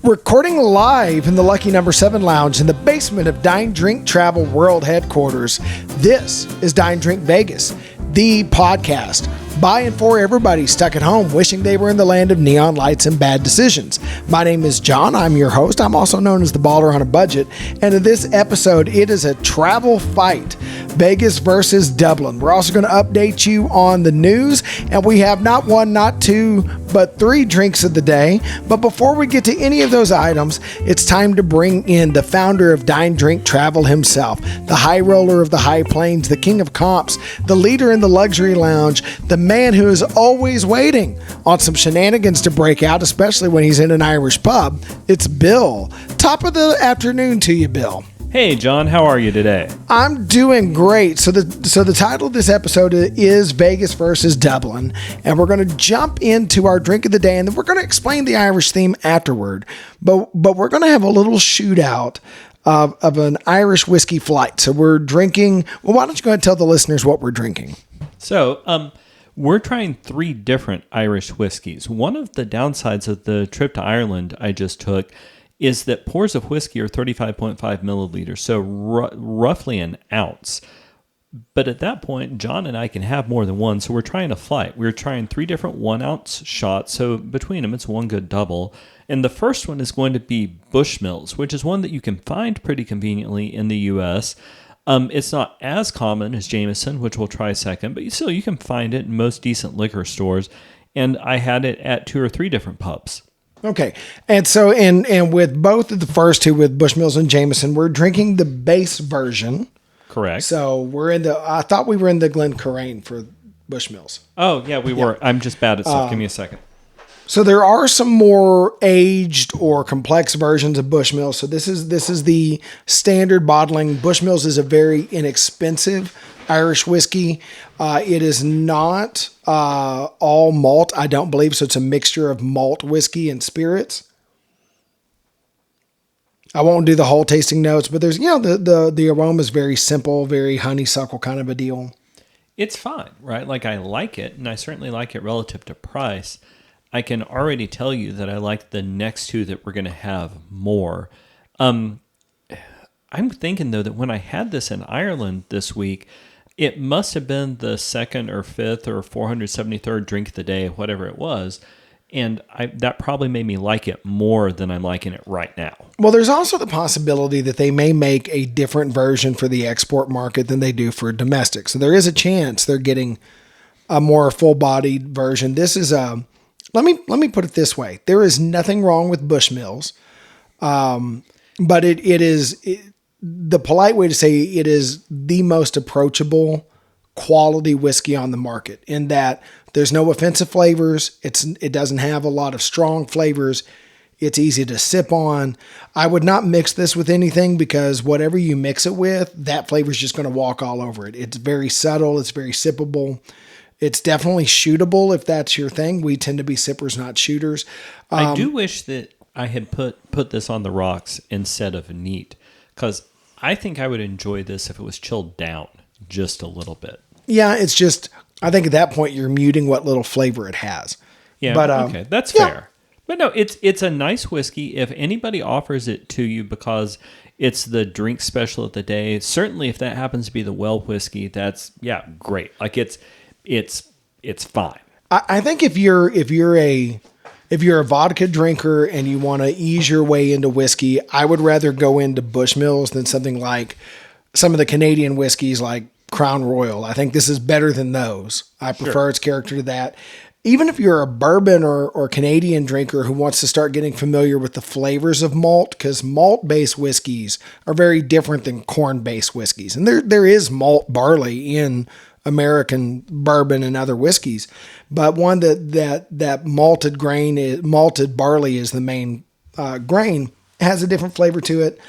Recording live in the Lucky Number 7 Lounge in the basement of Dine Drink Travel World Headquarters. This is Dine Drink Vegas, the podcast by and for everybody stuck at home wishing they were in the land of neon lights and bad decisions. My name is John. I'm your host. I'm also known as the baller on a budget. And in this episode, it is a travel fight. Vegas versus Dublin. We're also going to update you on the news, and we have not one, not two, but three drinks of the day. But before we get to any of those items, it's time to bring in the founder of Dine Drink Travel himself, the high roller of the high plains, the king of comps, the leader in the luxury lounge, the man who is always waiting on some shenanigans to break out, especially when he's in an Irish pub. It's Bill. Top of the afternoon to you, Bill. Hey, John, how are you today? I'm doing great. So the title of this episode is Vegas versus Dublin, and we're going to jump into our drink of the day, and then we're going to explain the Irish theme afterward. But we're going to have a little shootout of an Irish whiskey flight. So we're drinking. Well, why don't you go ahead and tell the listeners what we're drinking? So, we're trying three different Irish whiskeys. One of the downsides of the trip to Ireland I just took is that pours of whiskey are 35.5 milliliters, so roughly an ounce. But at that point, John and I can have more than one, so we're trying a flight. We're trying three different 1 ounce shots, so between them, it's one good double. And the first one is going to be Bushmills, which is one that you can find pretty conveniently in the U.S. It's not as common as Jameson, which we'll try second, but still you can find it in most decent liquor stores. And I had it at 2 or 3 different pubs. Okay. And so, and with both of the first two, with Bushmills and Jameson, we're drinking the base version. Correct. So I thought we were in the Glencairn for Bushmills. Oh, yeah, we were. I'm just bad at stuff. Give me a second. So there are some more aged or complex versions of Bushmills. So this is the standard bottling. Bushmills is a very inexpensive Irish whiskey. It is not all malt, I don't believe. So it's a mixture of malt whiskey and spirits. I won't do the whole tasting notes, but there's, the aroma is very simple, very honeysuckle kind of a deal. It's fine, right? Like, I like it, and I certainly like it relative to price. I can already tell you that I like the next two that we're going to have more. I'm thinking, though, that when I had this in Ireland this week, it must have been the second or fifth or 473rd drink of the day, whatever it was. And that probably made me like it more than I'm liking it right now. Well, there's also the possibility that they may make a different version for the export market than they do for domestic. So there is a chance they're getting a more full-bodied version. This is let me put it this way. There is nothing wrong with Bushmills, but it is the polite way to say it is the most approachable quality whiskey on the market, in that there's no offensive flavors. It doesn't have a lot of strong flavors. It's easy to sip on. I would not mix this with anything, because whatever you mix it with, that flavor is just going to walk all over it. It's very subtle. It's very sippable. It's definitely shootable if that's your thing. We tend to be sippers, not shooters. I do wish that I had put this on the rocks instead of neat, because I think I would enjoy this if it was chilled down just a little bit. Yeah, it's just, I think at that point you're muting what little flavor it has. Yeah, but, okay, that's fair. But no, it's a nice whiskey. If anybody offers it to you because it's the drink special of the day, certainly if that happens to be the well whiskey, that's, great. Like, it's fine. I think if you're a vodka drinker and you want to ease your way into whiskey, I would rather go into Bushmills than something like some of the Canadian whiskeys like Crown Royal. I think this is better than those. I prefer its character to that. Even if you're a bourbon or Canadian drinker who wants to start getting familiar with the flavors of malt, because malt-based whiskeys are very different than corn-based whiskeys. And there is malt barley in American bourbon and other whiskeys, but one that malted barley is the main grain, has a different flavor to it.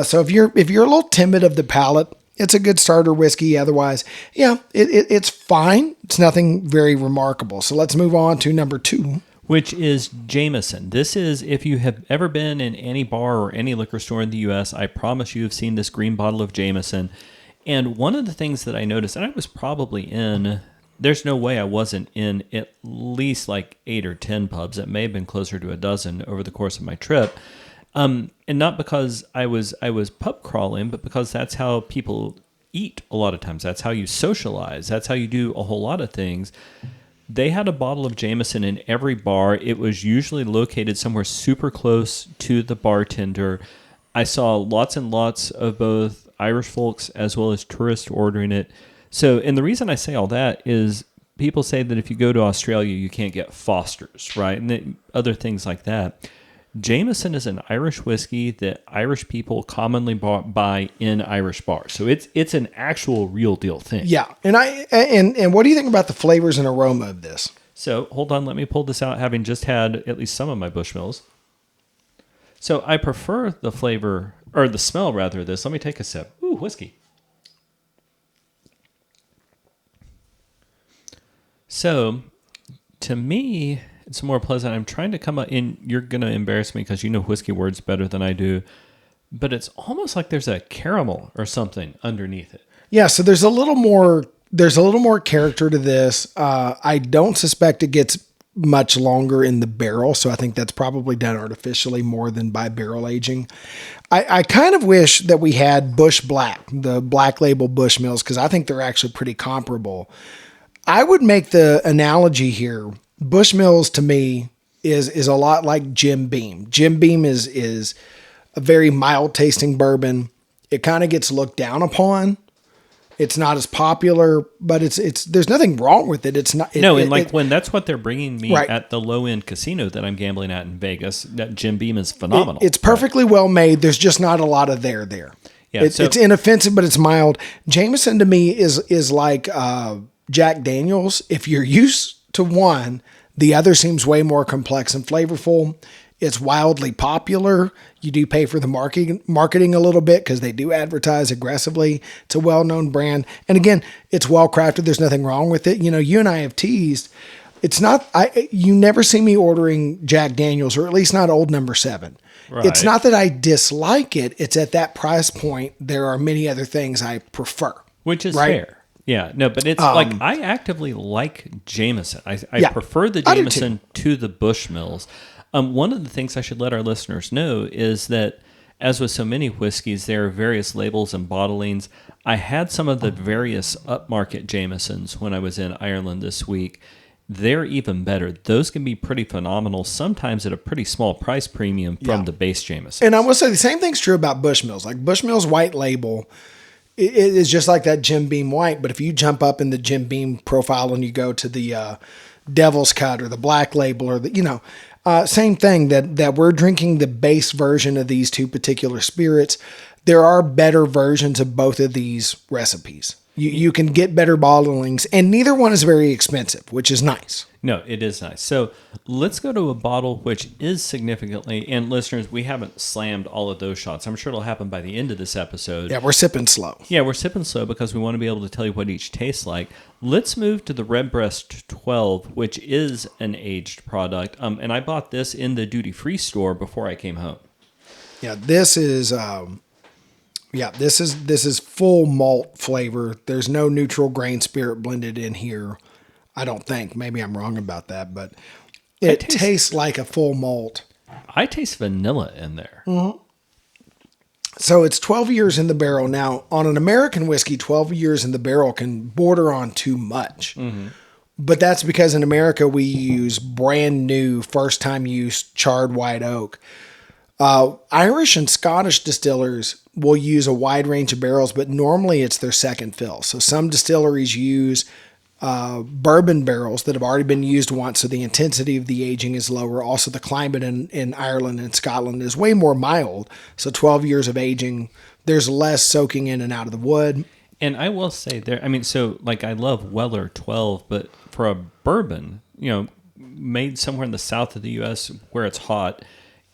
So if you're a little timid of the palate, it's a good starter whiskey. Otherwise, it's fine. It's nothing very remarkable. So let's move on to number 2, which is Jameson. This is, if you have ever been in any bar or any liquor store in the U.S., I promise you have seen this green bottle of Jameson. And one of the things that I noticed, and I was probably in there's no way I wasn't in at least like 8 or 10 pubs. It may have been closer to a dozen over the course of my trip. And not because I was pub crawling, but because that's how people eat a lot of times. That's how you socialize. That's how you do a whole lot of things. They had a bottle of Jameson in every bar. It was usually located somewhere super close to the bartender. I saw lots and lots of both Irish folks as well as tourists ordering it. So, and the reason I say all that is people say that if you go to Australia, you can't get Foster's, right? And other things like that. Jameson is an Irish whiskey that Irish people commonly buy in Irish bars. So it's an actual real deal thing. Yeah. And what do you think about the flavors and aroma of this? So hold on, let me pull this out, having just had at least some of my Bushmills. So I prefer the flavor, or the smell rather, of this. Let me take a sip. Ooh, whiskey. So to me, it's more pleasant. I'm trying to come up in. You're going to embarrass me because you know whiskey words better than I do. But it's almost like there's a caramel or something underneath it. Yeah, so there's a little more character to this. I don't suspect it gets much longer in the barrel, so I think that's probably done artificially more than by barrel aging. I kind of wish that we had Bush Black, the Black Label Bushmills, because I think they're actually pretty comparable. I would make the analogy here. Bushmills to me is a lot like Jim Beam. Jim Beam is a very mild tasting bourbon. It kind of gets looked down upon. It's not as popular, but it's there's nothing wrong with it. It's not when that's what they're bringing me right at the low end casino that I'm gambling at in Vegas. That Jim Beam is phenomenal. It's perfectly well made. There's just not a lot of there. Yeah, it's inoffensive, but it's mild. Jameson to me is like Jack Daniels. If you're used to one, the other seems way more complex and flavorful. It's wildly popular. You do pay for the marketing a little bit because they do advertise aggressively. It's a well-known brand. And again, it's well-crafted. There's nothing wrong with it. You know, you and I have teased. It's not, you never see me ordering Jack Daniels, or at least not Old Number 7. Right. It's not that I dislike it. It's at that price point, there are many other things I prefer. Which is fair. Yeah, no, but it's like I actively like Jameson. I prefer the Jameson to the Bushmills. One of the things I should let our listeners know is that, as with so many whiskeys, there are various labels and bottlings. I had some of the various upmarket Jamesons when I was in Ireland this week. They're even better. Those can be pretty phenomenal, sometimes at a pretty small price premium from the base Jameson. And I will say the same thing's true about Bushmills. Like Bushmills white label, it is just like that Jim Beam white, but if you jump up in the Jim Beam profile and you go to the Devil's Cut or the Black Label or the, same thing that we're drinking the base version of these two particular spirits. There are better versions of both of these recipes. You can get better bottlings, and neither one is very expensive, which is nice. No, it is nice. So let's go to a bottle which is significantly, and listeners, we haven't slammed all of those shots. I'm sure it'll happen by the end of this episode. Yeah, we're sipping slow. Yeah, we're sipping slow because we want to be able to tell you what each tastes like. Let's move to the Redbreast 12, which is an aged product. And I bought this in the duty-free store before I came home. Yeah, this is this is full malt flavor. There's no neutral grain spirit blended in here. I don't think. Maybe I'm wrong about that, but it tastes like a full malt. I taste vanilla in there. Mm-hmm. So it's 12 years in the barrel. Now, on an American whiskey, 12 years in the barrel can border on too much. Mm-hmm. But that's because in America, we use brand new, first-time use charred white oak. Irish and Scottish distillers will use a wide range of barrels, but normally it's their second fill. So some distilleries use bourbon barrels that have already been used once, so the intensity of the aging is lower. Also, the climate in Ireland and Scotland is way more mild. So 12 years of aging, there's less soaking in and out of the wood. And I will say I love Weller 12, but for a bourbon, made somewhere in the south of the U.S. where it's hot,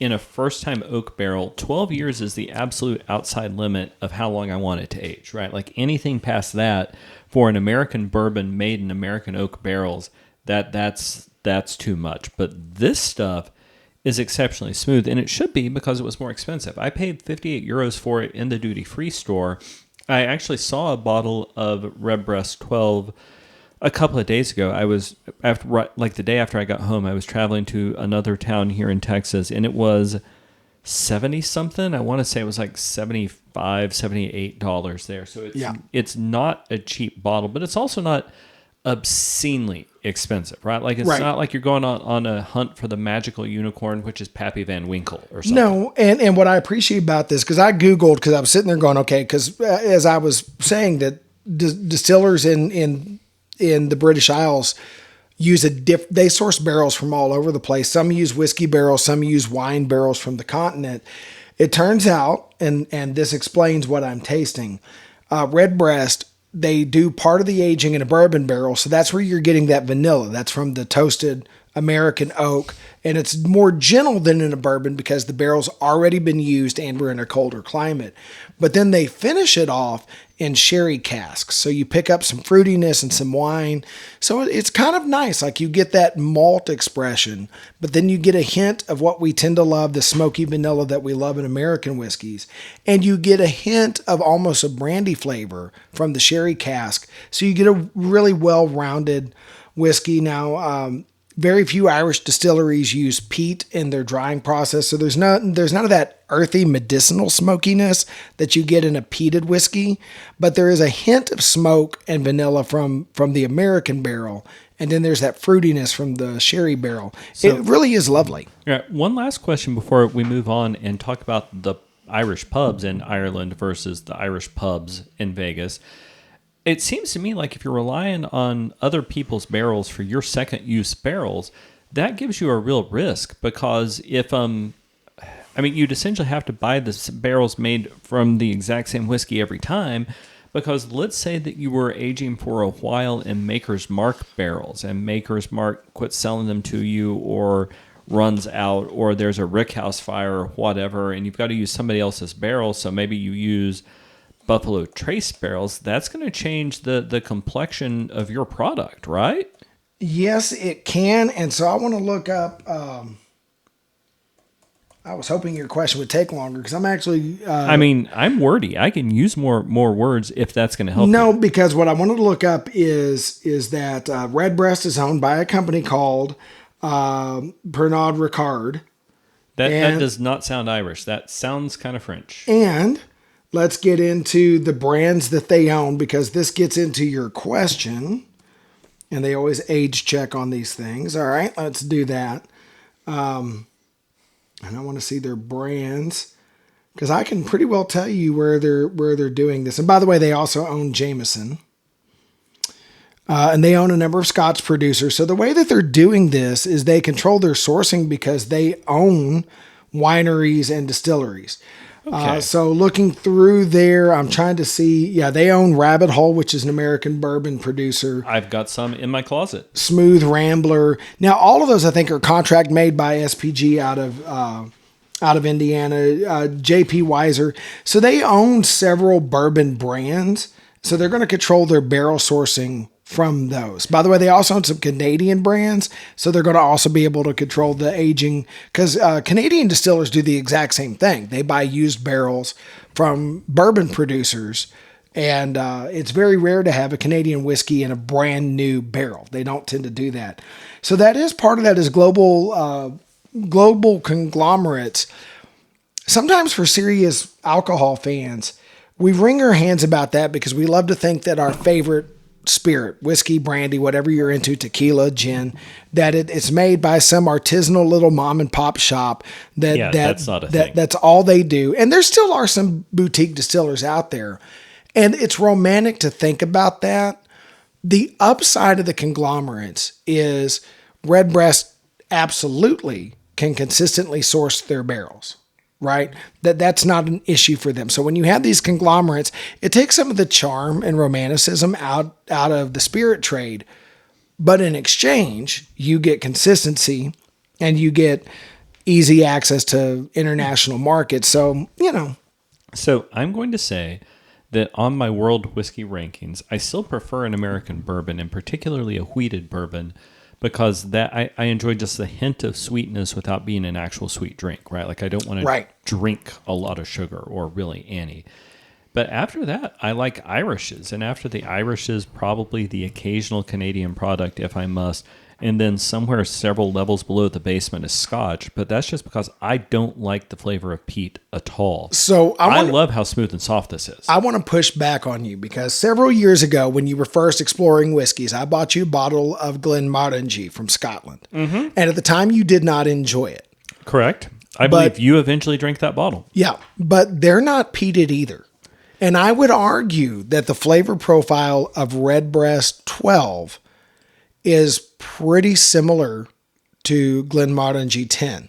in a first-time oak barrel, 12 years is the absolute outside limit of how long I want it to age, right? Like anything past that for an American bourbon made in American oak barrels, that's too much. But this stuff is exceptionally smooth, and it should be because it was more expensive. I paid 58 euros for it in the duty-free store. I actually saw a bottle of Redbreast 12 a couple of days ago, I was like the day after I got home, I was traveling to another town here in Texas, and it was 70 something. I want to say it was like $75, $78 there. So it's not a cheap bottle, but it's also not obscenely expensive, right? Like it's not like you're going on a hunt for the magical unicorn, which is Pappy Van Winkle or something. No, and what I appreciate about this, because I Googled, because I was sitting there going, okay, because as I was saying that distillers in the British Isles use they source barrels from all over the place. Some use whiskey barrels, some use wine barrels from the continent. It turns out, and this explains what I'm tasting, Redbreast, they do part of the aging in a bourbon barrel, so that's where you're getting that vanilla. That's from the toasted American oak, and it's more gentle than in a bourbon because the barrel's already been used and we're in a colder climate. But then they finish it off in sherry casks, so you pick up some fruitiness and some wine. So it's kind of nice, like you get that malt expression, but then you get a hint of what we tend to love, the smoky vanilla that we love in American whiskeys, and you get a hint of almost a brandy flavor from the sherry cask. So you get a really well-rounded whiskey. Now, very few Irish distilleries use peat in their drying process, so there's none of that earthy medicinal smokiness that you get in a peated whiskey, but there is a hint of smoke and vanilla from the American barrel, and then there's that fruitiness from the sherry barrel. So, it really is lovely. Yeah, one last question before we move on and talk about the Irish pubs in Ireland versus the Irish pubs in Vegas. It seems to me like if you're relying on other people's barrels for your second use barrels, that gives you a real risk, because if you'd essentially have to buy the barrels made from the exact same whiskey every time, because let's say that you were aging for a while in Maker's Mark barrels and Maker's Mark quits selling them to you or runs out, or there's a rickhouse fire or whatever, and you've got to use somebody else's barrels, so maybe you use Buffalo Trace barrels. That's going to change the complexion of your product, right? Yes, it can. And so I want to look up, I was hoping your question would take longer because I'm actually... I'm wordy. I can use more words if that's going to help. No, because what I wanted to look up is that Redbreast is owned by a company called Pernod Ricard. That does not sound Irish. That sounds kind of French. And let's get into the brands that they own, because this gets into your question. And they always age check on these things. All right, let's do that. And I want to see their brands, because I can pretty well tell you where they're doing this. And by the way, they also own Jameson. And they own a number of Scotch producers. So the way that they're doing this is they control their sourcing because they own wineries and distilleries. Okay. So looking through there, I'm trying to see, they own Rabbit Hole, which is an American bourbon producer. I've got some in my closet. Smooth Rambler. Now, all of those, I think, are contract made by SPG out of Indiana, JP Weiser. So they own several bourbon brands. So they're going to control their barrel sourcing from those. By the way, they also own some Canadian brands, so they're going to also be able to control the aging, because Canadian distillers do the exact same thing. They buy used barrels from bourbon producers, and it's very rare to have a Canadian whiskey in a brand new barrel. They don't tend to do that. So that is part of that is global conglomerates. Sometimes for serious alcohol fans, we wring our hands about that because we love to think that our favorite spirit, whiskey, brandy, whatever you're into, tequila, gin, that it's made by some artisanal little mom and pop shop that's not a thing. That's all they do. And there still are some boutique distillers out there. And it's romantic to think about that. The upside of the conglomerates is Redbreast absolutely can consistently source their barrels. Right? That's not an issue for them. So when you have these conglomerates, it takes some of the charm and romanticism out of the spirit trade. But in exchange, you get consistency and you get easy access to international markets. So, So I'm going to say that on my world whiskey rankings, I still prefer an American bourbon, and particularly a wheated bourbon, because that I enjoy just the hint of sweetness without being an actual sweet drink, right? Like I don't want to drink a lot of sugar or really any. But after that, I like Irishes. And after the Irishes, probably the occasional Canadian product, if I must. And then somewhere several levels below the basement is Scotch. But that's just because I don't like the flavor of peat at all. So I love how smooth and soft this is. I want to push back on you because several years ago, when you were first exploring whiskeys, I bought you a bottle of Glenmorangie from Scotland. Mm-hmm. And at the time, you did not enjoy it. Correct. I believe you eventually drank that bottle. Yeah, but they're not peated either. And I would argue that the flavor profile of Redbreast 12 is pretty similar to Glenmorangie 10.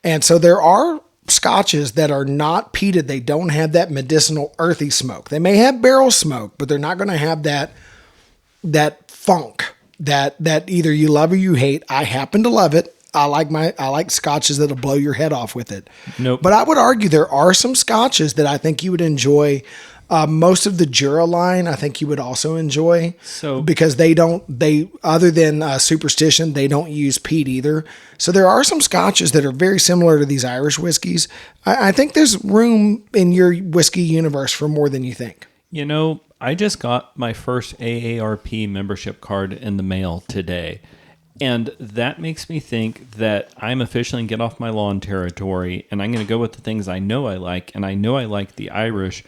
And so there are scotches that are not peated. They don't have that medicinal earthy smoke. They may have barrel smoke, but they're not going to have that funk that either you love or you hate. I happen to love it. I like scotches that'll blow your head off with it. Nope. But I would argue there are some scotches that I think you would enjoy. Most of the Jura line, I think you would also enjoy. So because they other than Superstition, they don't use peat either. So there are some scotches that are very similar to these Irish whiskeys. I think there's room in your whiskey universe for more than you think. You know, I just got my first AARP membership card in the mail today. And that makes me think that I'm officially going to get off my lawn territory and I'm going to go with the things I know I like. And I know I like the Irish.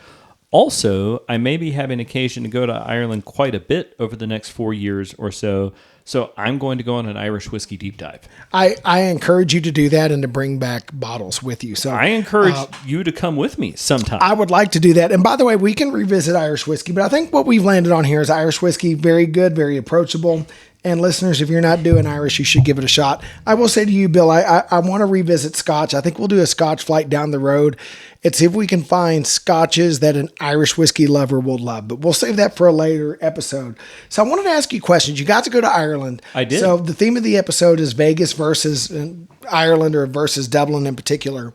Also, I may be having occasion to go to Ireland quite a bit over the next 4 years or so. So I'm going to go on an Irish whiskey deep dive. I encourage you to do that and to bring back bottles with you. So I encourage you to come with me sometime. I would like to do that. And by the way, we can revisit Irish whiskey, but I think what we've landed on here is Irish whiskey. Very good, very approachable. And listeners, if you're not doing Irish, you should give it a shot. I will say to you, Bill, I want to revisit Scotch. I think we'll do a Scotch flight down the road and see if we can find Scotches that an Irish whiskey lover will love. But we'll save that for a later episode. So I wanted to ask you questions. You got to go to Ireland. I did. So the theme of the episode is Vegas versus Ireland or versus Dublin in particular.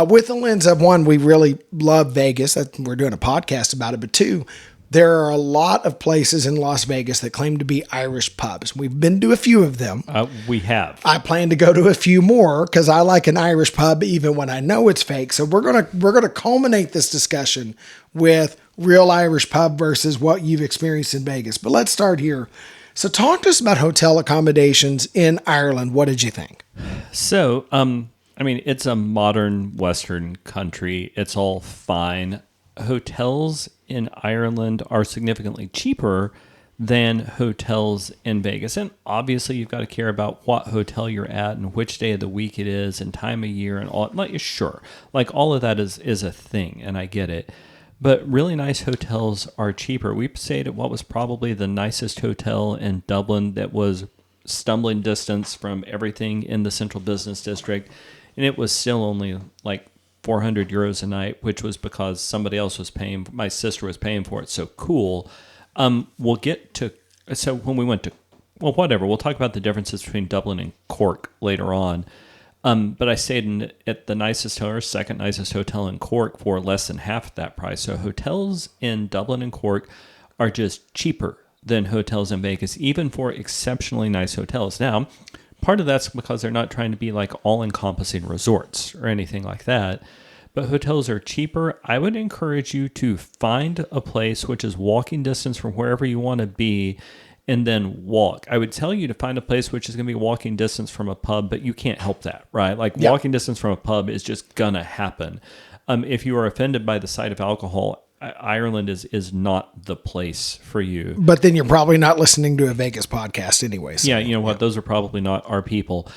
With the lens of one, we really love Vegas. We're doing a podcast about it. But two, there are a lot of places in Las Vegas that claim to be Irish pubs. We've been to a few of them. We have. I plan to go to a few more because I like an Irish pub even when I know it's fake. So we're gonna culminate this discussion with real Irish pub versus what you've experienced in Vegas. But let's start here. So talk to us about hotel accommodations in Ireland. What did you think? So, I mean, it's a modern Western country. It's all fine. Hotels in Ireland are significantly cheaper than hotels in Vegas. And obviously you've got to care about what hotel you're at and which day of the week it is and time of year and all. Like, sure, like all of that is a thing, and I get it. But really nice hotels are cheaper. We stayed at what was probably the nicest hotel in Dublin that was stumbling distance from everything in the central business district. And it was still only like 400 euros a night, which was because somebody else was paying. My sister was paying for it. So cool. We'll get to, so when we went to, well, whatever, we'll talk about the differences between Dublin and Cork later on. But I stayed at the nicest or second nicest hotel in Cork for less than half that price. So hotels in Dublin and Cork are just cheaper than hotels in Vegas, even for exceptionally nice hotels. Now, part of that's because they're not trying to be like all-encompassing resorts or anything like that. But hotels are cheaper. I would encourage you to find a place which is walking distance from wherever you want to be and then walk. I would tell you to find a place which is going to be walking distance from a pub, but you can't help that, right? Like walking distance from a pub is just going to happen. If you are offended by the sight of alcohol, Ireland is not the place for you. But then you're probably not listening to a Vegas podcast anyway. So, yeah, you know what? Those are probably not our people.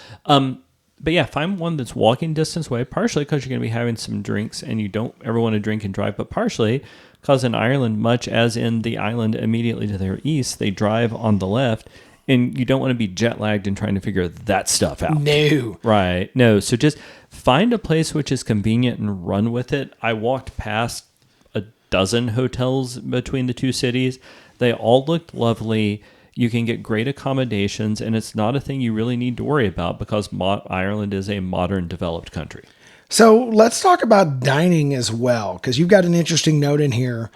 But yeah, find one that's walking distance away, partially because you're going to be having some drinks and you don't ever want to drink and drive, but partially because in Ireland, much as in the island immediately to their east, they drive on the left and you don't want to be jet lagged and trying to figure that stuff out. No. Right. No. So just find a place which is convenient and run with it. I walked past a dozen hotels between the two cities. They all looked lovely. You can get great accommodations, and it's not a thing you really need to worry about because Ireland is a modern, developed country. So let's talk about dining as well, because you've got an interesting note in here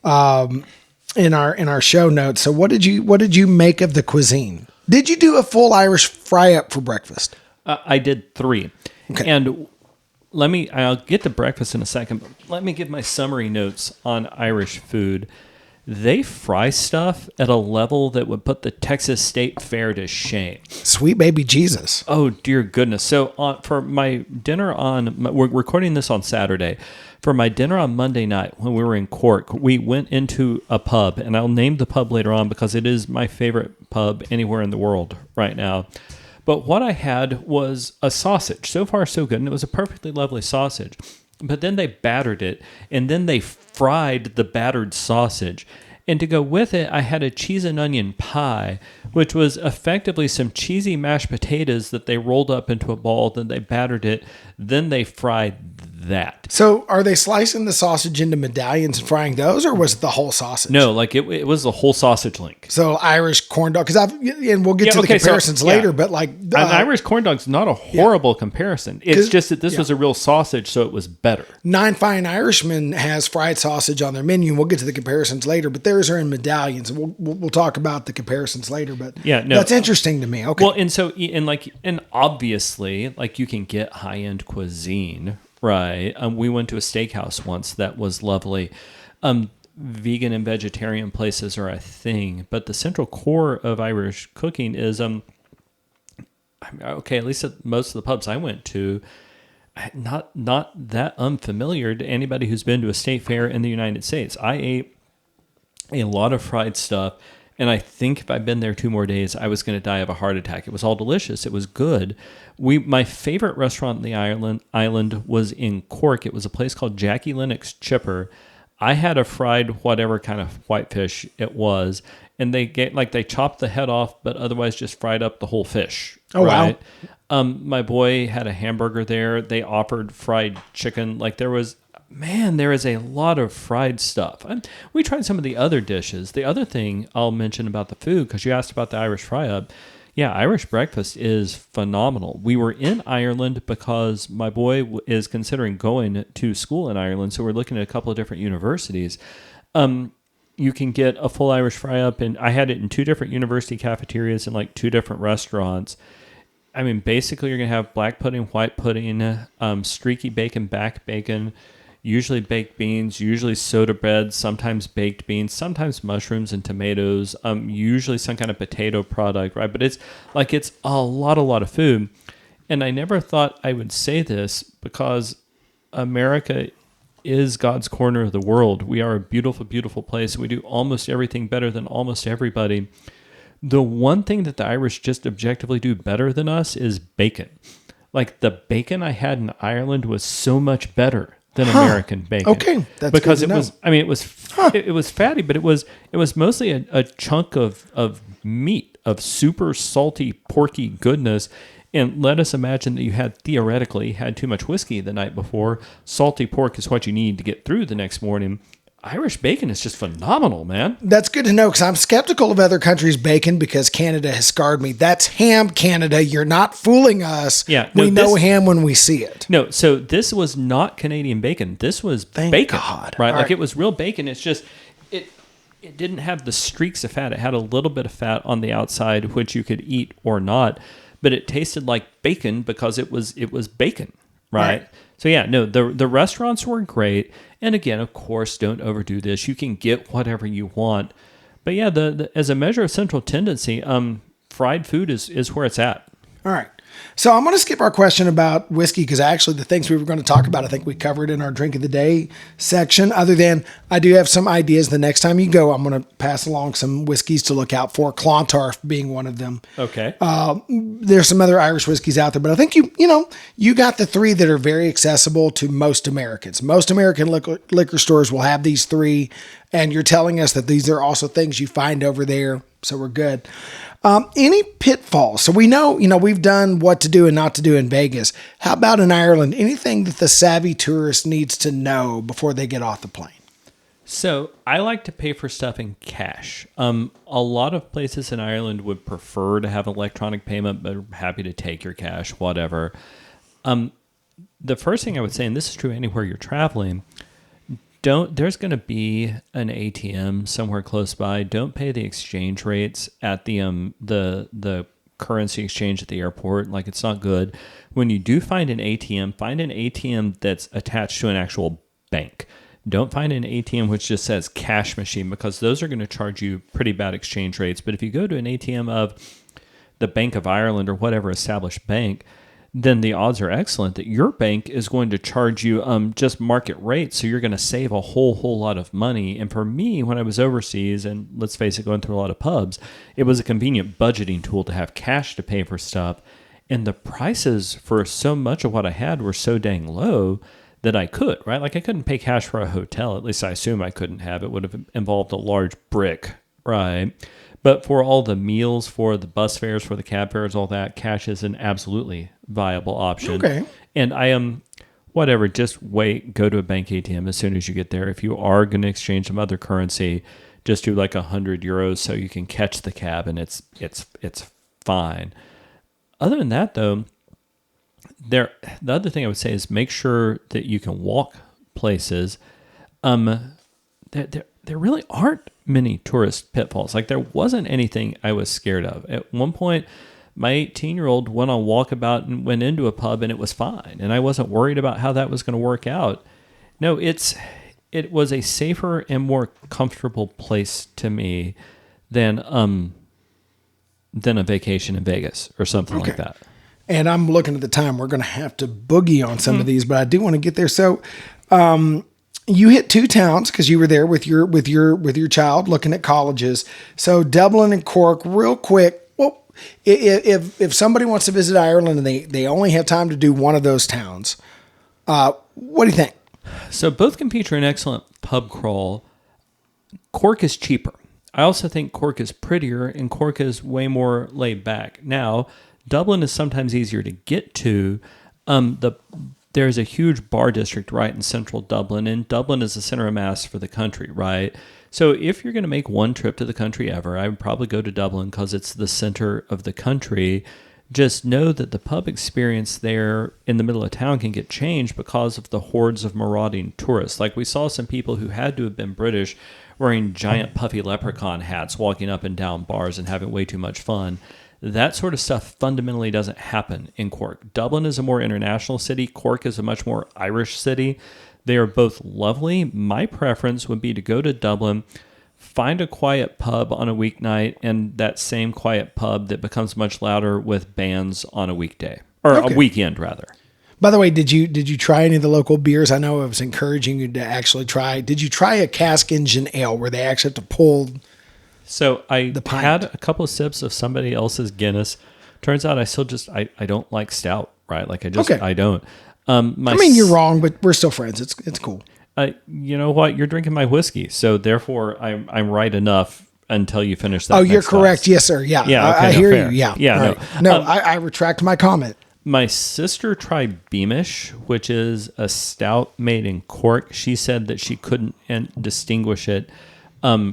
in our show notes. So what did you make of the cuisine? Did you do a full Irish fry up for breakfast? I did 3. Okay. And I'll get to breakfast in a second, but let me give my summary notes on Irish food. They fry stuff at a level that would put the Texas State Fair to shame. Sweet baby Jesus. Oh, dear goodness. So for my dinner we're recording this on Saturday. For my dinner on Monday night when we were in Cork, we went into a pub, and I'll name the pub later on because it is my favorite pub anywhere in the world right now. But what I had was a sausage. So far, so good. And it was a perfectly lovely sausage. But then they battered it, and then they fried the battered sausage. And to go with it, I had a cheese and onion pie, which was effectively some cheesy mashed potatoes that they rolled up into a ball, then they battered it, then they fried that. So are they slicing the sausage into medallions and frying those, or was it the whole sausage? No, like it was the whole sausage link. So Irish corn dog, and we'll get to the comparisons later, but like an Irish corn dog's not a horrible comparison. It's just that this was a real sausage, so it was better. Nine Fine Irishman has fried sausage on their menu, and we'll get to the comparisons later, but theirs are in medallions, and we'll talk about the comparisons later. But that's interesting to me. Okay. Well, and obviously, like, you can get high end cuisine. Right. We went to a steakhouse once that was lovely. Vegan and vegetarian places are a thing, but the central core of Irish cooking is, okay, at least at most of the pubs I went to, not that unfamiliar to anybody who's been to a state fair in the United States. I ate a lot of fried stuff, and I think if I'd been there 2 more days, I was going to die of a heart attack. It was all delicious. It was good. My favorite restaurant in the island was in Cork. It was a place called Jackie Lennox Chipper. I had a fried whatever kind of whitefish it was, and they chopped the head off, but otherwise just fried up the whole fish. Oh, right? Wow. My boy had a hamburger there. They offered fried chicken. There is a lot of fried stuff. We tried some of the other dishes. The other thing I'll mention about the food, because you asked about the Irish fry-up, Irish breakfast is phenomenal. We were in Ireland because my boy is considering going to school in Ireland, so we're looking at a couple of different universities. You can get a full Irish fry-up, and I had it in 2 different university cafeterias and 2 different restaurants. I mean, basically, you're going to have black pudding, white pudding, streaky bacon, back bacon, usually baked beans, usually soda bread, sometimes baked beans, sometimes mushrooms and tomatoes, usually some kind of potato product, right? But it's a lot of food. And I never thought I would say this because America is God's corner of the world. We are a beautiful, beautiful place. We do almost everything better than almost everybody. The one thing that the Irish just objectively do better than us is bacon. The bacon I had in Ireland was so much better than American bacon. Okay, that's because it was. I mean, it was fatty, but it was mostly a chunk of meat, of super salty, porky goodness. And let us imagine that you theoretically had too much whiskey the night before. Salty pork is what you need to get through the next morning. Irish bacon is just phenomenal, man. That's good to know, because I'm skeptical of other countries' bacon because Canada has scarred me. That's ham, Canada. You're not fooling us. Yeah, we know ham when we see it. No, so this was not Canadian bacon. This was bacon. God. Right? It was real bacon. It's just, it didn't have the streaks of fat. It had a little bit of fat on the outside, which you could eat or not, but it tasted like bacon because it was bacon, right? So the restaurants were great. And again, of course, don't overdo this. You can get whatever you want. But as a measure of central tendency, fried food is where it's at. All right. So I'm going to skip our question about whiskey because actually the things we were going to talk about, I think we covered in our drink of the day section. Other than I do have some ideas. The next time you go, I'm going to pass along some whiskeys to look out for. Clontarf being one of them. Okay. There's some other Irish whiskeys out there, but I think you got the 3 that are very accessible to most Americans. Most American liquor stores will have these 3, and you're telling us that these are also things you find over there. So we're good. Any pitfalls? So we know, we've done what to do and not to do in Vegas. How about in Ireland? Anything that the savvy tourist needs to know before they get off the plane? So I like to pay for stuff in cash. A lot of places in Ireland would prefer to have electronic payment, but are happy to take your cash, whatever. The first thing I would say, and this is true anywhere you're traveling, there's going to be an ATM somewhere close by. Don't pay the exchange rates at the currency exchange at the airport. Like, it's not good. When you do find an ATM that's attached to an actual bank. Don't find an ATM which just says cash machine, because those are going to charge you pretty bad exchange rates. But if you go to an ATM of the Bank of Ireland or whatever established bank, then the odds are excellent that your bank is going to charge you just market rates. So you're going to save a whole lot of money. And for me, when I was overseas, and let's face it, going through a lot of pubs, it was a convenient budgeting tool to have cash to pay for stuff. And the prices for so much of what I had were so dang low that I could, right? Like, I couldn't pay cash for a hotel. At least I assume I couldn't have. It would have involved a large brick, right? But for all the meals, for the bus fares, for the cab fares, all that, cash is an absolutely viable option. Okay. And I am, just go to a bank ATM as soon as you get there. If you are going to exchange some other currency, just do like 100 euros so you can catch the cab, and it's fine. Other than that, though, the other thing I would say is make sure that you can walk places. There really aren't many tourist pitfalls. Like, there wasn't anything I was scared of. At one point, my 18-year-old went on walkabout and went into a pub, and it was fine. And I wasn't worried about how that was going to work out. No, it was a safer and more comfortable place to me than a vacation in Vegas or something like that. And I'm looking at the time. We're going to have to boogie on some of these, but I do want to get there. So, you hit 2 towns because you were there with your child looking at colleges. So Dublin and Cork, real quick. Well, if somebody wants to visit Ireland and they only have time to do one of those towns, what do you think? So both can feature an excellent pub crawl. Cork is cheaper. I also think Cork is prettier, and Cork is way more laid back. Now, Dublin is sometimes easier to get to. There's a huge bar district right in central Dublin, and Dublin is the center of mass for the country, right? So if you're going to make one trip to the country ever, I would probably go to Dublin because it's the center of the country. Just know that the pub experience there in the middle of town can get changed because of the hordes of marauding tourists. Like, we saw some people who had to have been British wearing giant puffy leprechaun hats, walking up and down bars and having way too much fun. That sort of stuff fundamentally doesn't happen in Cork. Dublin is a more international city. Cork is a much more Irish city. They are both lovely. My preference would be to go to Dublin, find a quiet pub on a weeknight, and that same quiet pub that becomes much louder with bands on a weekday, or a weekend rather. By the way, did you try any of the local beers? I know I was encouraging you to actually try. Did you try a cask engine ale where they actually have to pull? So I had a couple of sips of somebody else's Guinness. Turns out I still I don't like stout, right? Like, I don't. You're wrong, but we're still friends. It's cool. You know what? You're drinking my whiskey, so therefore I'm right enough until you finish that. Oh, you're correct. Glass. Yes, sir. Yeah. Yeah. Okay, I hear fair. you. Yeah. Yeah. Right. No. I retract my comment. My sister tried Beamish, which is a stout made in Cork. She said that she couldn't distinguish it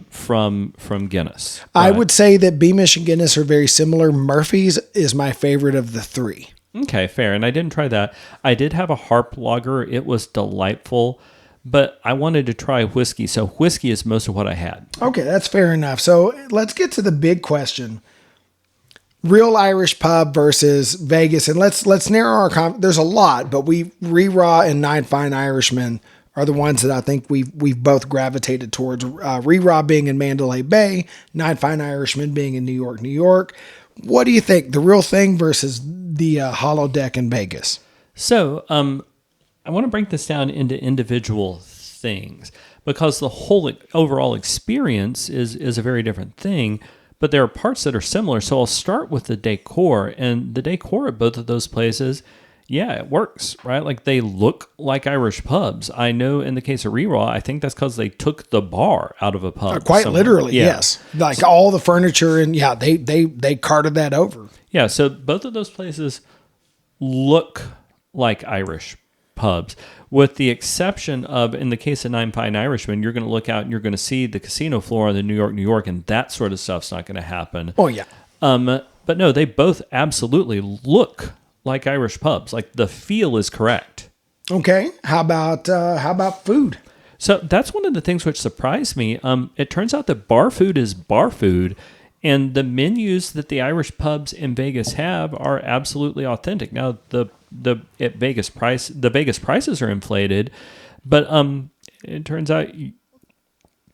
from Guinness. I would say that Beamish and Guinness are very similar. Murphy's is my favorite of the 3. Okay, fair. And I didn't try that. I did have a Harp lager. It was delightful, but I wanted to try whiskey. So whiskey is most of what I had. Okay, that's fair enough. So let's get to the big question. Real Irish pub versus Vegas. And let's narrow our there's a lot, but Re-Raw and Nine Fine Irishmen are the ones that I think we've both gravitated towards. Re-Raw being in Mandalay Bay, Nine Fine Irishmen being in New York, New York. What do you think? The real thing versus the holodeck in Vegas? So I want to break this down into individual things because the whole overall experience is a very different thing, but there are parts that are similar. So I'll start with the decor, and the decor at both of those places, yeah, it works, right? Like, they look like Irish pubs. I know in the case of Re-Raw, I think that's because they took the bar out of a pub. Quite somewhere. Literally, yeah. Yes. Like all the furniture, and yeah, they carted that over. Yeah, so both of those places look like Irish pubs, with the exception of, in the case of Nine Fine Irishmen, you're going to look out and you're going to see the casino floor on the New York, New York, and that sort of stuff's not going to happen. Oh, yeah. But no, they both absolutely look like Irish pubs. Like, the feel is correct. Okay. How about food? So that's one of the things which surprised me. It turns out that bar food is bar food, And the menus that the Irish pubs in Vegas have are absolutely authentic. Now, the Vegas prices are inflated, but it turns out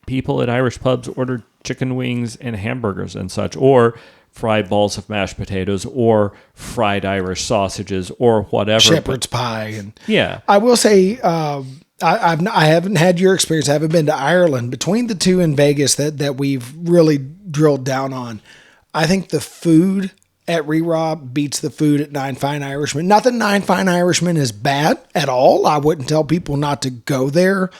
people at Irish pubs order chicken wings and hamburgers and such, or fried balls of mashed potatoes, or fried Irish sausages, or whatever. Shepherd's pie. And yeah. I will say, I haven't had your experience. I haven't been to Ireland. Between the two in Vegas that we've really drilled down on, I think the food at Re-Rob beats the food at Nine Fine Irishman. Not that Nine Fine Irishman is bad at all. I wouldn't tell people not to go there.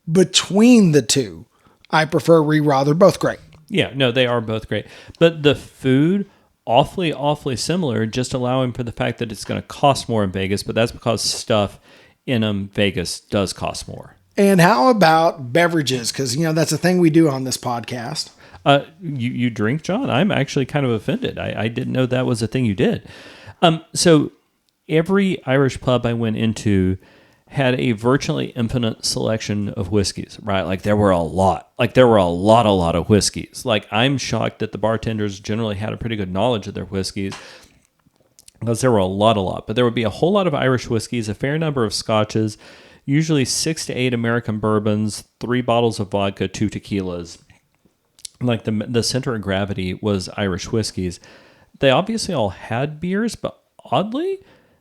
Between the two, I prefer Re-Rob. They're both great. Yeah, no, they are both great. But the food, awfully similar, just allowing for the fact that it's going to cost more in Vegas, but that's because stuff in Vegas does cost more. And how about beverages? Because, that's a thing we do on this podcast. You drink, John? I'm actually kind of offended. I didn't know that was a thing you did. So every Irish pub I went into had a virtually infinite selection of whiskeys, right? Like there were a lot of whiskeys. Like I'm shocked that the bartenders generally had a pretty good knowledge of their whiskeys, because there were a lot. But there would be a whole lot of Irish whiskeys, a fair number of scotches, usually 6 to 8 American bourbons, 3 bottles of vodka, 2 tequilas. Like the center of gravity was Irish whiskeys. They obviously all had beers, but oddly,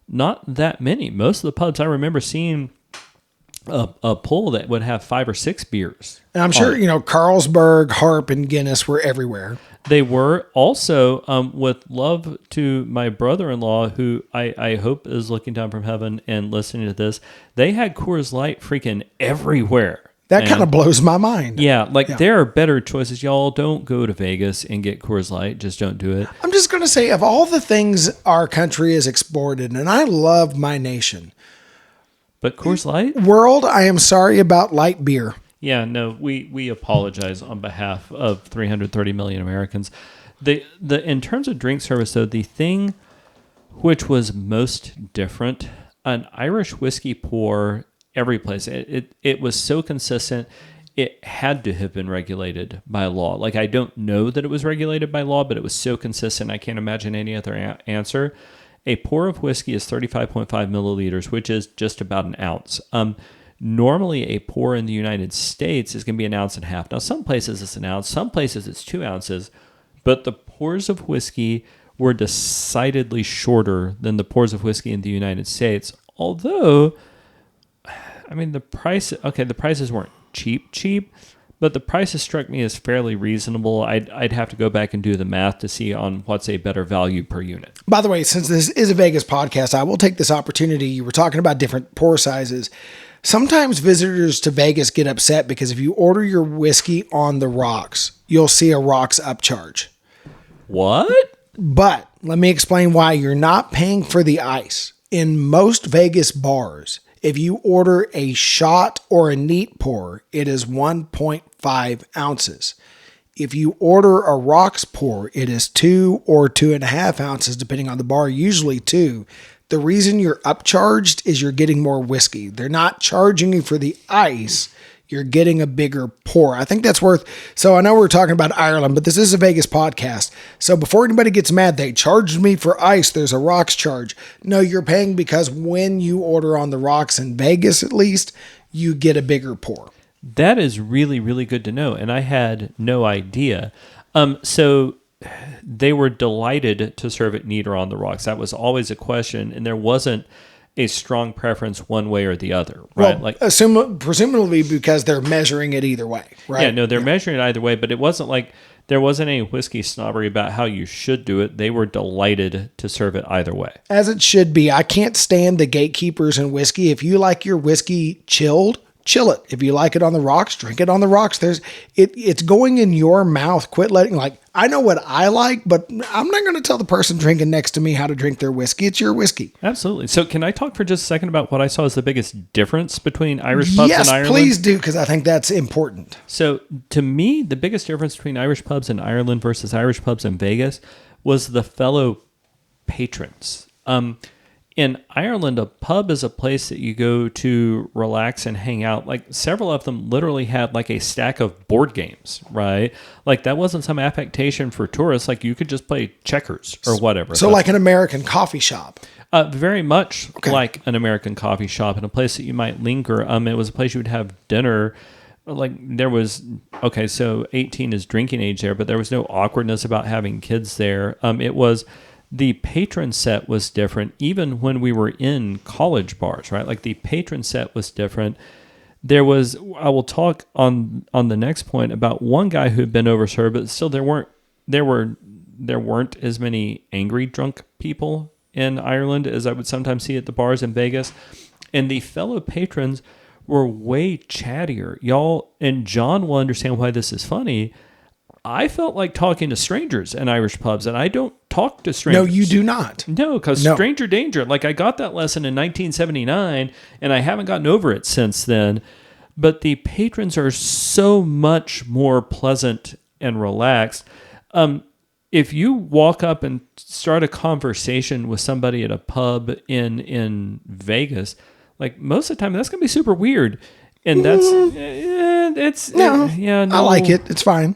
not that many. Most of the pubs I remember seeing a pull that would have 5 or 6 beers. And I'm sure, Carlsberg, Harp, and Guinness were everywhere. They were also, with love to my brother-in-law, who I hope is looking down from heaven and listening to this, they had Coors Light freaking everywhere. That kind of blows my mind. Yeah, there are better choices. Y'all don't go to Vegas and get Coors Light. Just don't do it. I'm just going to say, of all the things our country has exported, and I love my nation. But Coors Light? World, I am sorry about light beer. Yeah, no, we apologize on behalf of 330 million Americans. In terms of drink service, though, the thing which was most different, an Irish whiskey pour every place. It was so consistent, it had to have been regulated by law. Like, I don't know that it was regulated by law, but it was so consistent, I can't imagine any other answer. A pour of whiskey is 35.5 milliliters, which is just about an ounce. Normally, a pour in the United States is going to be an ounce and a half. Now, some places it's an ounce, some places it's 2 ounces, but the pours of whiskey were decidedly shorter than the pours of whiskey in the United States, although the prices weren't cheap, but the prices struck me as fairly reasonable. I'd have to go back and do the math to see on what's a better value per unit. By the way, since this is a Vegas podcast, I will take this opportunity. You were talking about different pour sizes. Sometimes visitors to Vegas get upset because if you order your whiskey on the rocks, you'll see a rocks upcharge. What? But let me explain why. You're not paying for the ice. In most Vegas bars, if you order a shot or a neat pour, it is 1.5 ounces. If you order a rocks pour, it is 2 or 2.5 ounces, depending on the bar, usually 2. The reason you're upcharged is you're getting more whiskey. They're not charging you for the ice. You're getting a bigger pour. I think that's worth. So I know we're talking about Ireland, but this is a Vegas podcast. So before anybody gets mad, they charged me for ice. There's a rocks charge. No, you're paying because when you order on the rocks in Vegas, at least, you get a bigger pour. That is really, really good to know. And I had no idea. So they were delighted to serve it neat or on the rocks. That was always a question. And there wasn't a strong preference one way or the other, right? Well, presumably because they're measuring it either way, right? Yeah, no, they're measuring it either way, but it wasn't like there wasn't any whiskey snobbery about how you should do it. They were delighted to serve it either way. As it should be. I can't stand the gatekeepers in whiskey. If you like your whiskey chilled, chill it. If you like it on the rocks, drink it on the rocks. It's going in your mouth. Quit letting, I know what I like, but I'm not going to tell the person drinking next to me how to drink their whiskey. It's your whiskey. Absolutely. So can I talk for just a second about what I saw as the biggest difference between Irish pubs and Ireland? Yes, please do, because I think that's important. So to me, the biggest difference between Irish pubs in Ireland versus Irish pubs in Vegas was the fellow patrons. in Ireland, a pub is a place that you go to relax and hang out. Like several of them literally had like a stack of board games, right? Like that wasn't some affectation for tourists. Like you could just play checkers or whatever. So like an American coffee shop. Very much like an American coffee shop and a place that you might linger. It was a place you would have dinner. Like there was, so 18 is drinking age there, but there was no awkwardness about having kids there. The patron set was different, even when we were in college bars, right? Like the patron set was different. I will talk on the next point about one guy who had been overserved, but still there weren't as many angry drunk people in Ireland as I would sometimes see at the bars in Vegas. And the fellow patrons were way chattier. Y'all, and John will understand why this is funny. I felt like talking to strangers in Irish pubs, and I don't talk to strangers. No, you do not. No, because stranger danger. Like I got that lesson in 1979, and I haven't gotten over it since then. But the patrons are so much more pleasant and relaxed. If you walk up and start a conversation with somebody at a pub in Vegas, like most of the time, that's going to be super weird. And that's I like it. It's fine.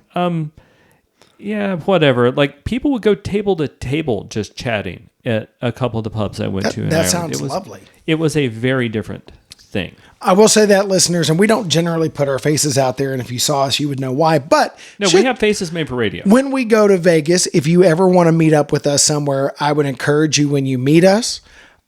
Whatever. Like people would go table to table just chatting at a couple of the pubs I went to. That sounds lovely. It was a very different thing. I will say that, listeners, and we don't generally put our faces out there, and if you saw us, you would know why. But we have faces made for radio. When we go to Vegas, if you ever want to meet up with us somewhere, I would encourage you when you meet us,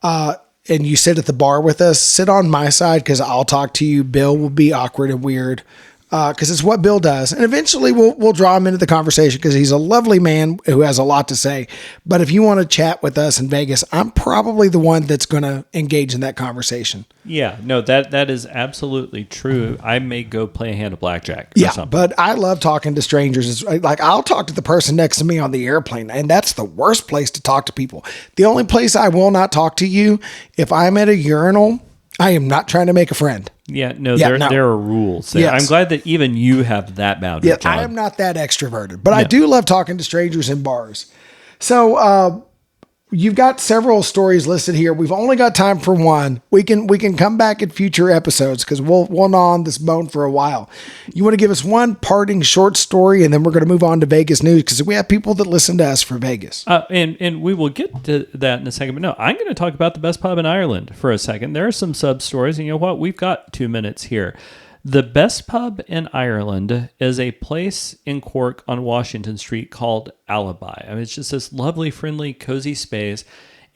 and you sit at the bar with us, sit on my side because I'll talk to you. Bill will be awkward and weird because it's what Bill does. And eventually we'll draw him into the conversation because he's a lovely man who has a lot to say. But if you want to chat with us in Vegas, I'm probably the one that's going to engage in that conversation. Yeah, no, that is absolutely true. I may go play a hand of blackjack or something. But I love talking to strangers. Like I'll talk to the person next to me on the airplane, and that's the worst place to talk to people. The only place I will not talk to you, if I'm at a urinal, I am not trying to make a friend. Yeah, there are rules. Yes. I'm glad that even you have that boundary. Yeah, John. I am not that extroverted, but I do love talking to strangers in bars. So you've got several stories listed here. We've only got time for one. We can come back in future episodes because we'll gnaw on this bone for a while. You want to give us one parting short story, and then we're going to move on to Vegas news because we have people that listen to us for Vegas. And we will get to that in a second. But no, I'm going to talk about the best pub in Ireland for a second. There are some sub stories, and you know what? We've got 2 minutes here. The best pub in Ireland is a place in Cork on Washington Street called Alibi. I mean, it's just this lovely, friendly, cozy space.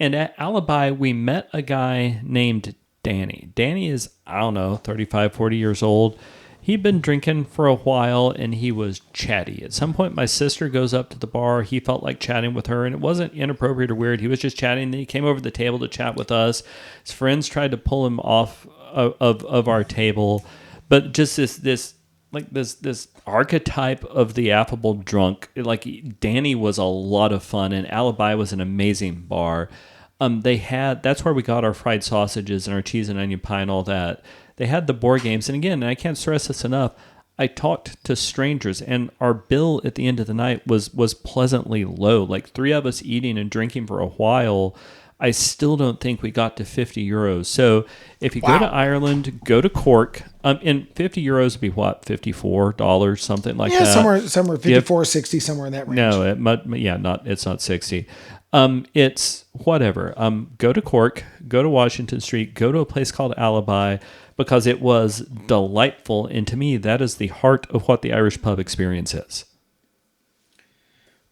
And at Alibi, we met a guy named Danny. Danny is, 35, 40 years old. He'd been drinking for a while, and he was chatty. At some point, my sister goes up to the bar. He felt like chatting with her, and it wasn't inappropriate or weird. He was just chatting. Then he came over to the table to chat with us. His friends tried to pull him off of our table. But just this archetype of the affable drunk, like Danny was a lot of fun, and Alibi was an amazing bar. That's where we got our fried sausages and our cheese and onion pie and all that. They had the board games, and again, I can't stress this enough, I talked to strangers, and our bill at the end of the night was pleasantly low. Like 3 of us eating and drinking for a while. I still don't think we got to 50 euros. So if you go to Ireland, go to Cork, and 50 euros would be what, $54, something like that? Yeah, somewhere 54, 60, somewhere in that range. No, it's not 60. It's whatever. Go to Cork, go to Washington Street, go to a place called Alibi, because it was delightful. And to me, that is the heart of what the Irish pub experience is.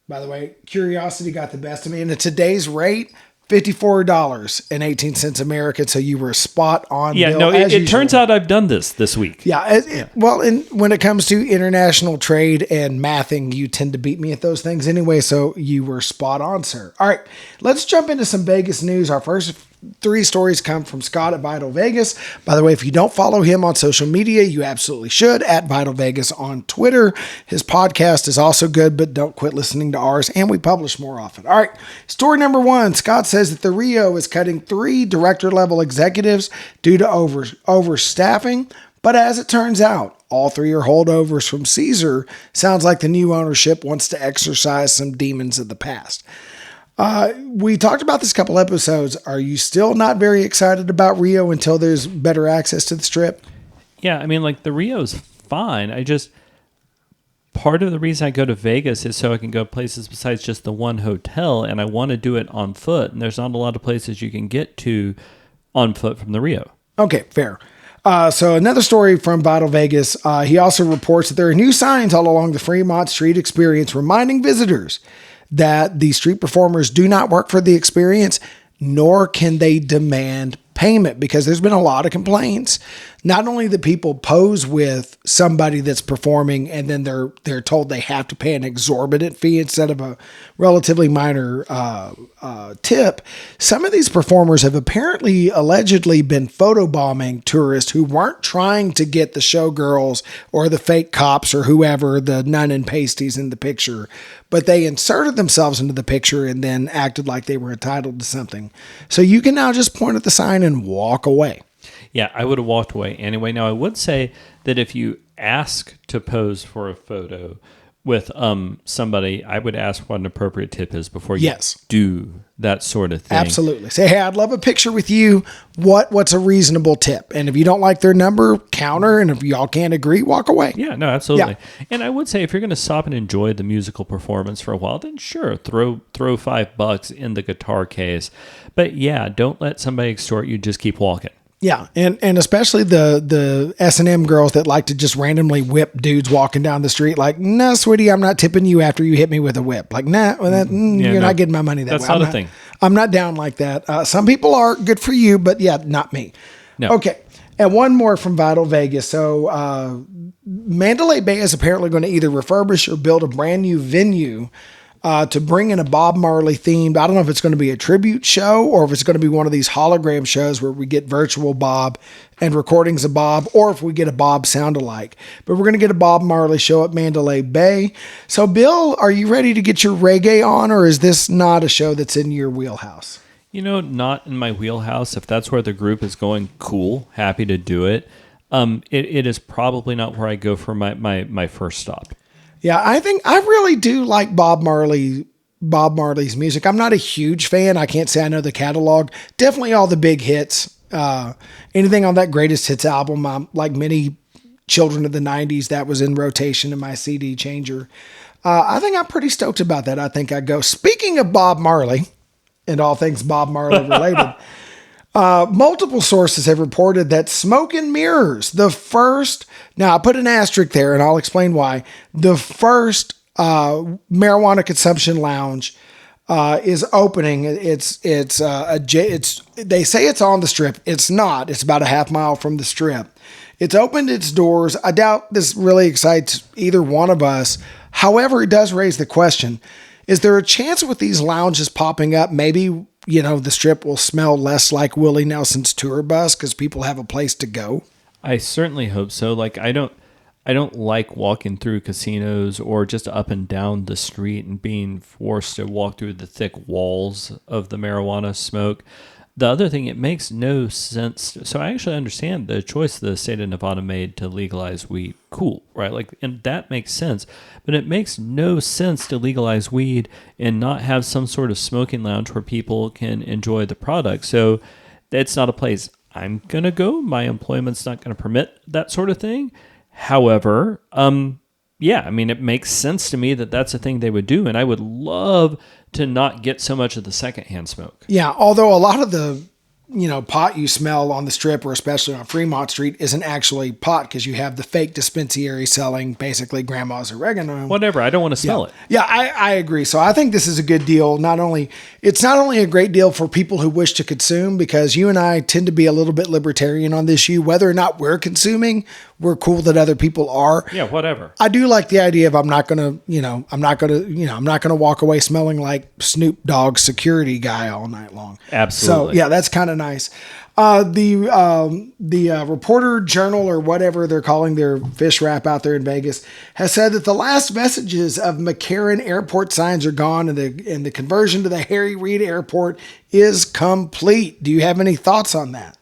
By the way, curiosity got the best of me. And at today's rate, $54.18 American. So you were spot on. Yeah, Bill, no, it turns out I've done this week. Yeah. Well, and when it comes to international trade and mathing, you tend to beat me at those things anyway. So you were spot on, sir. All right, let's jump into some Vegas news. Our first 3 stories come from Scott at Vital Vegas. By the way, if you don't follow him on social media, you absolutely should, at Vital Vegas on Twitter. His podcast is also good, but don't quit listening to ours, and we publish more often. All right, story number 1. Scott says that the Rio is cutting 3 director-level executives due to overstaffing, but as it turns out, all 3 are holdovers from Caesar. Sounds like the new ownership wants to exorcise some demons of the past. We talked about this a couple episodes. Are you still not very excited about Rio until there's better access to the Strip? Yeah, I mean, like the Rio's fine. Part of the reason I go to Vegas is so I can go places besides just the one hotel, and I want to do it on foot. And there's not a lot of places you can get to on foot from the Rio. Okay, fair. So another story from Vital Vegas. He also reports that there are new signs all along the Fremont Street experience reminding visitors that the street performers do not work for the experience, nor can they demand payment, because there's been a lot of complaints. Not only that people pose with somebody that's performing and then they're told they have to pay an exorbitant fee instead of a relatively minor tip. Some of these performers have allegedly been photobombing tourists who weren't trying to get the showgirls or the fake cops or whoever, the nun and pasties in the picture, but they inserted themselves into the picture and then acted like they were entitled to something. So you can now just point at the sign and walk away. Yeah, I would have walked away anyway. Now, I would say that if you ask to pose for a photo with somebody, I would ask what an appropriate tip is before you do that sort of thing. Absolutely. Say, hey, I'd love a picture with you. What's a reasonable tip? And if you don't like their number, counter. And if y'all can't agree, walk away. Yeah, no, absolutely. Yeah. And I would say if you're going to stop and enjoy the musical performance for a while, then sure, throw $5 in the guitar case. But yeah, don't let somebody extort you. Just keep walking. Yeah, and especially the S&M girls that like to just randomly whip dudes walking down the street. Like, no, sweetie, I'm not tipping you after you hit me with a whip. Like, nah, you're not getting my money that way. That's not a thing. I'm not down like that. Some people are. Good for you, but yeah, not me. No. Okay, and one more from Vital Vegas. So Mandalay Bay is apparently going to either refurbish or build a brand new venue to bring in a Bob Marley themed. I don't know if it's going to be a tribute show or if it's going to be one of these hologram shows where we get virtual Bob and recordings of Bob, or if we get a Bob sound-alike. But we're going to get a Bob Marley show at Mandalay Bay. So, Bill, are you ready to get your reggae on, or is this not a show that's in your wheelhouse? Not in my wheelhouse. If that's where the group is going, cool, happy to do it. It is probably not where I go for my first stop. Yeah, I think I really do like Bob Marley's music. I'm not a huge fan. I can't say I know the catalog. Definitely all the big hits. Anything on that Greatest Hits album, like many children of the 90s, that was in rotation in my CD changer. I think I'm pretty stoked about that. I think I go. Speaking of Bob Marley and all things Bob Marley related, multiple sources have reported that Smoke and Mirrors, now I put an asterisk there and I'll explain why, the first marijuana consumption lounge is opening. They say it's on the Strip. It's not. It's about a half mile from the Strip. It's opened its doors. I doubt this really excites either one of us. However, it does raise the question, is there a chance with these lounges popping up, maybe the Strip will smell less like Willie Nelson's tour bus because people have a place to go? I certainly hope so. Like, I don't like walking through casinos or just up and down the street and being forced to walk through the thick walls of the marijuana smoke. The other thing, it makes no sense. So I actually understand the choice the state of Nevada made to legalize weed. Cool, right? Like, and that makes sense. But it makes no sense to legalize weed and not have some sort of smoking lounge where people can enjoy the product. So it's not a place I'm going to go. My employment's not going to permit that sort of thing. However, it makes sense to me that that's a thing they would do. And I would love to not get so much of the secondhand smoke. Yeah, although a lot of the pot you smell on the Strip or especially on Fremont Street isn't actually pot because you have the fake dispensary selling basically grandma's oregano. Whatever. I don't want to smell it. Yeah, I agree. So I think this is a good deal. It's not only a great deal for people who wish to consume, because you and I tend to be a little bit libertarian on this issue. Whether or not we're consuming, we're cool that other people are. Yeah, whatever. I do like the idea of I'm not going to walk away smelling like Snoop Dogg's security guy all night long. Absolutely. So yeah, that's kind of nice. The Reporter Journal, or whatever they're calling their fish wrap out there in Vegas, has said that the last vestiges of McCarran Airport signs are gone, and the conversion to the Harry Reid Airport is complete. Do you have any thoughts on that?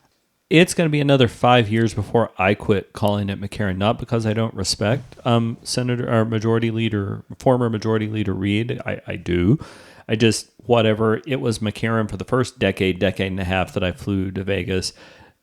It's going to be another 5 years before I quit calling it McCarran, not because I don't respect former Majority Leader Reid. I do. whatever. It was McCarran for the first decade and a half that I flew to Vegas.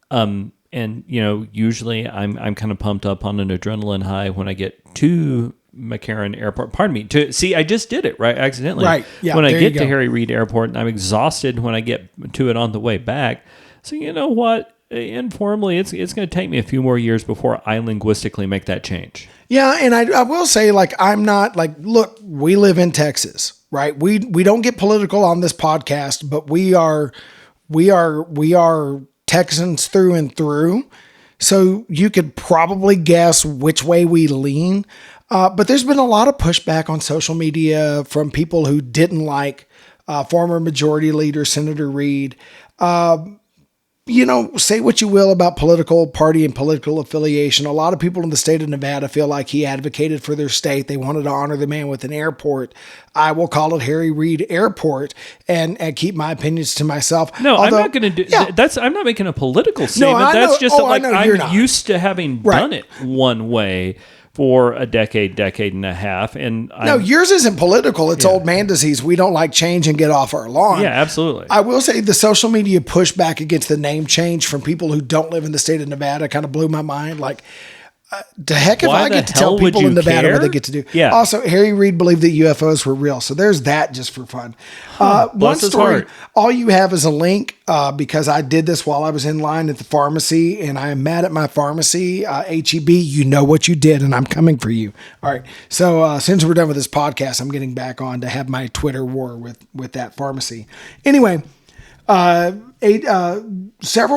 And usually I'm kind of pumped up on an adrenaline high when I get to McCarran Airport. Pardon me. I just did it right accidentally. Right. Yeah. When I get to Harry Reid Airport, and I'm exhausted when I get to it on the way back. So you know what? Informally, it's going to take me a few more years before I linguistically make that change. Yeah, and I will say, I'm not look, we live in Texas, right? We don't get political on this podcast, but we are Texans through and through. So you could probably guess which way we lean. But there's been a lot of pushback on social media from people who didn't like former Majority Leader Senator Reid. Say what you will about political party and political affiliation. A lot of people in the state of Nevada feel like he advocated for their state. They wanted to honor the man with an airport. I will call it Harry Reid Airport and keep my opinions to myself. No, I'm not going to do that. I'm not making a political statement. No, that's just I'm used to having done it one way for a decade and a half. And yours isn't political. It's old man disease. We don't like change and get off our lawn. Yeah, absolutely. I will say the social media pushback against the name change from people who don't live in the state of Nevada kind of blew my mind. The heck if I get to tell people in Nevada what they get to do. Yeah. Also, Harry Reid believed that UFOs were real. So there's that just for fun. One story, all you have is a link because I did this while I was in line at the pharmacy and I am mad at my pharmacy, HEB. You know what you did and I'm coming for you. All right. So since we're done with this podcast, I'm getting back on to have my Twitter war with that pharmacy. Anyway, several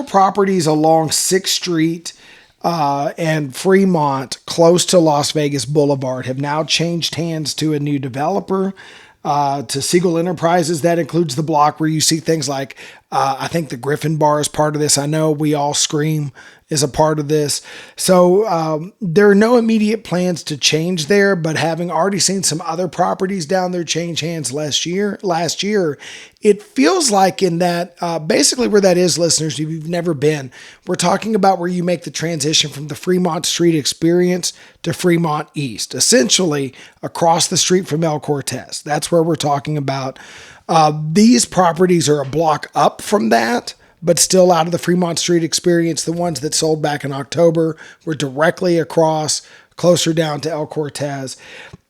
properties along 6th Street and Fremont, close to Las Vegas Boulevard, have now changed hands to a new developer, to Siegel Enterprises. That includes the block where you see things like, I think the Griffin Bar is part of this. I know We All Scream is a part of this. So there are no immediate plans to change there, but having already seen some other properties down there change hands last year, it feels like in that, basically where that is, listeners, if you've never been, we're talking about where you make the transition from the Fremont Street experience to Fremont East, essentially across the street from El Cortez. That's where we're talking about. These properties are a block up from that, but still out of the Fremont Street experience. The ones that sold back in October were directly across, closer down to El Cortez.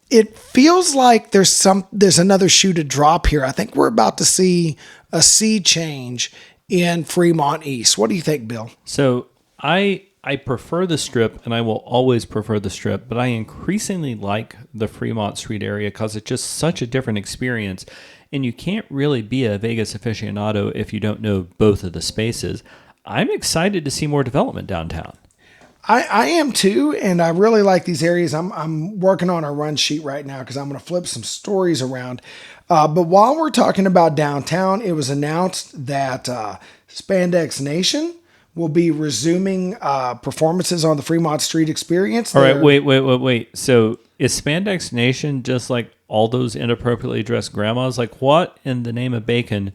It feels like there's another shoe to drop here. I think we're about to see a sea change in Fremont East. What do you think, Bill? So I prefer the Strip, and I will always prefer the Strip, but I increasingly like the Fremont Street area because it's just such a different experience. And you can't really be a Vegas aficionado if you don't know both of the spaces. I'm excited to see more development downtown. I am too, and I really like these areas. I'm working on a run sheet right now because I'm going to flip some stories around. But while we're talking about downtown, it was announced that Spandex Nation will be resuming performances on the Fremont Street experience. All right, wait. So is Spandex Nation just like all those inappropriately dressed grandmas? Like, what in the name of bacon,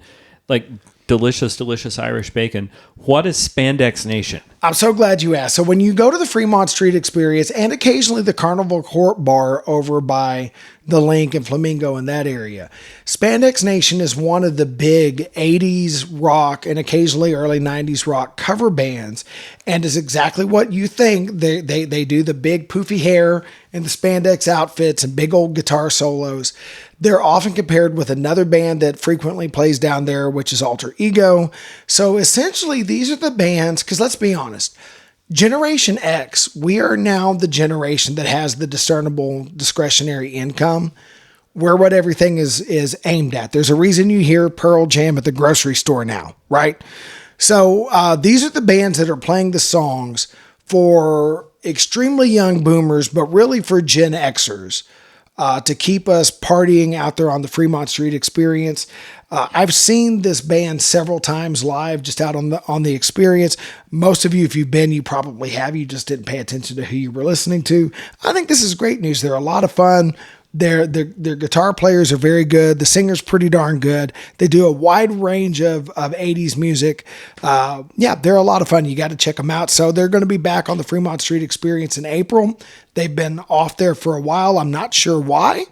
like delicious Irish bacon, what is Spandex Nation? I'm so glad you asked. So when you go to the Fremont Street experience and occasionally the Carnival Court Bar over by the Link and Flamingo in that area, Spandex Nation is one of the big 80s rock and occasionally early 90s rock cover bands, and is exactly what you think. They do the big poofy hair and the spandex outfits and big old guitar solos. They're often compared with another band that frequently plays down there, which is Alter Ego. So essentially, these are the bands, because let's be honest, Generation X, we are now the generation that has the discernible discretionary income, where what everything is aimed at. There's a reason you hear Pearl Jam at the grocery store now, right? So these are the bands that are playing the songs for extremely young boomers, but really for Gen Xers. To keep us partying out there on the Fremont Street experience. I've seen this band several times live, just out on the experience. Most of you, if you've been, you probably have. You just didn't pay attention to who you were listening to. I think this is great news. They're a lot of fun. Their guitar players are very good. The singer's pretty darn good. They do a wide range of 80s music. They're a lot of fun. You got to check them out. So they're going to be back on the Fremont Street Experience in April. They've been off there for a while. I'm not sure why,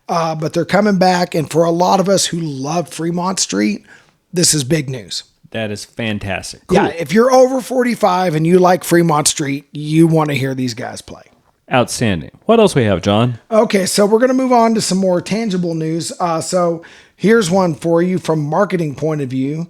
but they're coming back. And for a lot of us who love Fremont Street, this is big news. That is fantastic. Cool. Yeah, if you're over 45 and you like Fremont Street, you want to hear these guys play. Outstanding. What else we have, John? Okay, so we're going to move on to some more tangible news. So here's one for you from marketing point of view.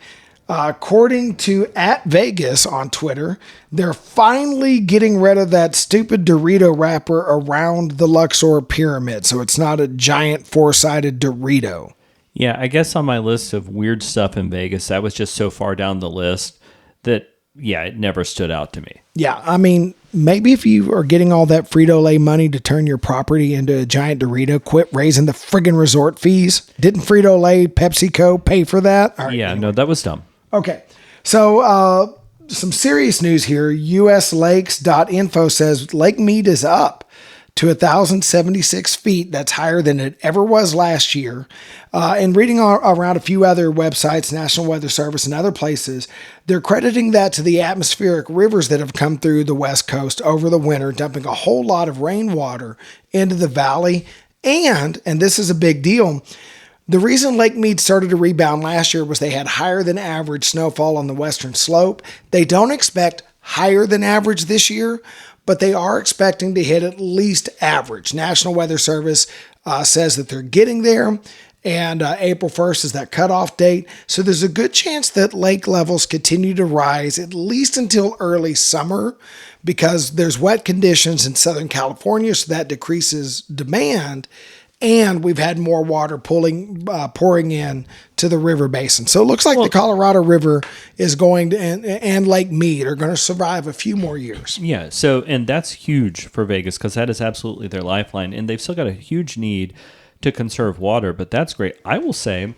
According to @Vegas on Twitter, they're finally getting rid of that stupid Dorito wrapper around the Luxor pyramid. So it's not a giant four-sided Dorito. Yeah, I guess on my list of weird stuff in Vegas, that was just so far down the list that, it never stood out to me. Yeah, I mean, maybe if you are getting all that Frito-Lay money to turn your property into a giant Dorito, quit raising the friggin' resort fees. Didn't Frito-Lay, PepsiCo pay for that? Right, anyway. No, that was dumb. Okay, so some serious news here. uslakes.info says Lake Mead is up to 1,076 feet. That's higher than it ever was last year. And reading around a few other websites, National Weather Service and other places, they're crediting that to the atmospheric rivers that have come through the West Coast over the winter, dumping a whole lot of rainwater into the valley. And this is a big deal, the reason Lake Mead started to rebound last year was they had higher than average snowfall on the western slope. They don't expect higher than average this year, but they are expecting to hit at least average. National Weather Service says that they're getting there, and April 1st is that cutoff date. So there's a good chance that lake levels continue to rise at least until early summer, because there's wet conditions in Southern California, so that decreases demand. And we've had more water pouring in to the river basin. So it looks like the Colorado River is going to, and Lake Mead are going to survive a few more years. Yeah. So, and that's huge for Vegas because that is absolutely their lifeline. And they've still got a huge need to conserve water, but that's great. I will say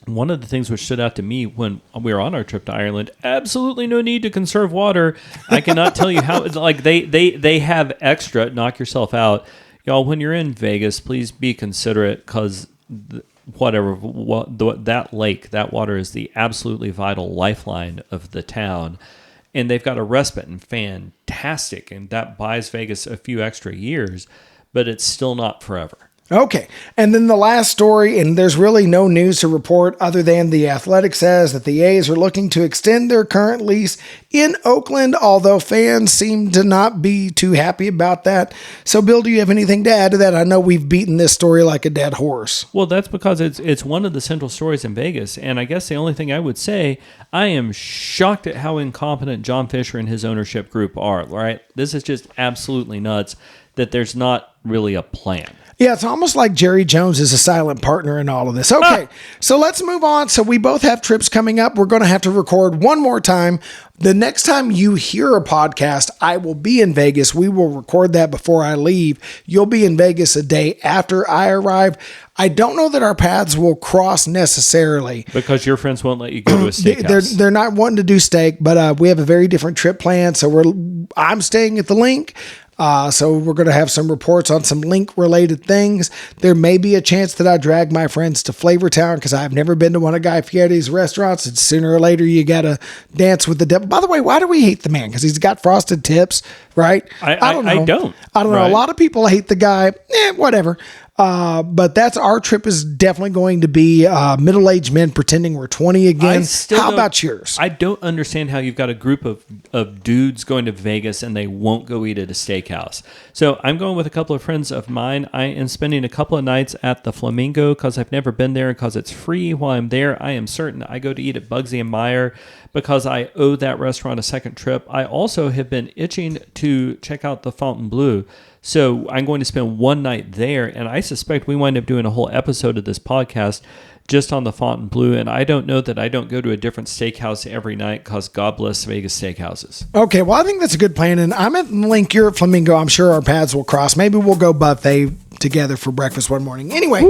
one of the things which stood out to me when we were on our trip to Ireland, absolutely no need to conserve water. I cannot tell you how, like they have extra, knock yourself out. Y'all, when you're in Vegas, please be considerate because that lake, that water is the absolutely vital lifeline of the town. And they've got a respite and fantastic. And that buys Vegas a few extra years, but it's still not forever. Okay. And then the last story, and there's really no news to report other than The Athletic says that the A's are looking to extend their current lease in Oakland, although fans seem to not be too happy about that. So, Bill, do you have anything to add to that? I know we've beaten this story like a dead horse. Well, that's because it's one of the central stories in Vegas. And I guess the only thing I would say, I am shocked at how incompetent John Fisher and his ownership group are, right? This is just absolutely nuts that there's not really a plan. Yeah, it's almost like Jerry Jones is a silent partner in all of this. Okay, so let's move on. So we both have trips coming up. We're going to have to record one more time. The next time you hear a podcast, I will be in Vegas. We will record that before I leave. You'll be in Vegas a day after I arrive. I don't know that our paths will cross necessarily. Because your friends won't let you go to a steakhouse. They're not wanting to do steak, but we have a very different trip planned. So I'm staying at the Link. So we're going to have some reports on some Link-related things. There may be a chance that I drag my friends to Flavortown because I've never been to one of Guy Fieri's restaurants. And sooner or later, you got to dance with the devil. By the way, why do we hate the man? Because he's got frosted tips, right? I don't know. I don't know. Right. A lot of people hate the guy. Whatever. But that's our trip is definitely going to be middle-aged men pretending we're 20 again. How about yours? I don't understand how you've got a group of dudes going to Vegas and they won't go eat at a steakhouse. So I'm going with a couple of friends of mine. I am spending a couple of nights at the Flamingo because I've never been there because it's free. While I'm there, I am certain I go to eat at Bugsy and Meyer because I owe that restaurant a second trip. I also have been itching to check out the Fontainebleau. So I'm going to spend one night there, and I suspect we wind up doing a whole episode of this podcast just on the Fontainebleau, and I don't know that I don't go to a different steakhouse every night because God bless Vegas steakhouses. Okay, well, I think that's a good plan, and I'm at Link, you're at Flamingo. I'm sure our paths will cross. Maybe we'll go buffet together for breakfast one morning. Anyway,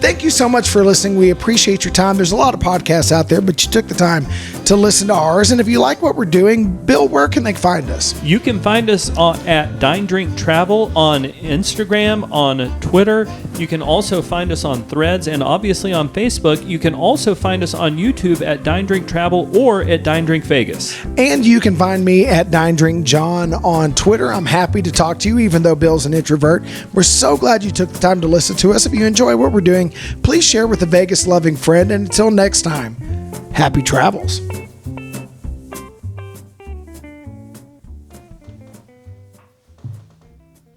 Thank you so much for listening. We appreciate your time. There's a lot of podcasts out there, but you took the time to listen to ours. And if you like what we're doing, Bill, where can they find us? You can find us at Dine Drink Travel on Instagram, on Twitter. You can also find us on Threads and obviously on Facebook. You can also find us on YouTube at Dine Drink Travel or at Dine Drink Vegas. And you can find me at Dine Drink John on Twitter. I'm happy to talk to you, even though Bill's an introvert. We're so glad you took the time to listen to us. If you enjoy what we're doing, please share with a Vegas loving friend. And until next time, happy travels.